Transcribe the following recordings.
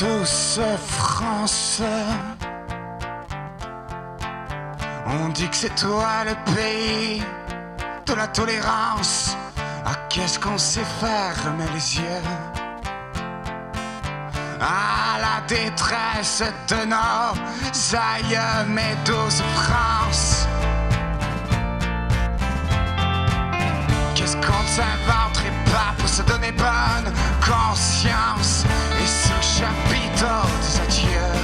douce France. On dit que c'est toi le pays de la tolérance. Ah, qu'est-ce qu'on sait fermer les yeux à la détresse de nos aïeux, mes douces France. Qu'est-ce qu'on ne s'inventerait pas pour se donner bonne conscience et ce chapiteau des adieux.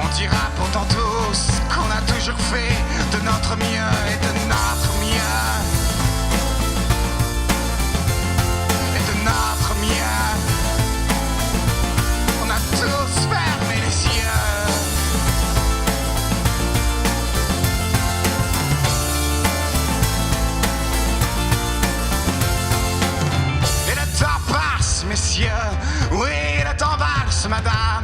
On dira pourtant tous qu'on a toujours fait de notre mieux et de notre mieux. Et de notre mieux. On a tous fermé les yeux. Et le temps passe, messieurs. Oui, le temps passe, madame.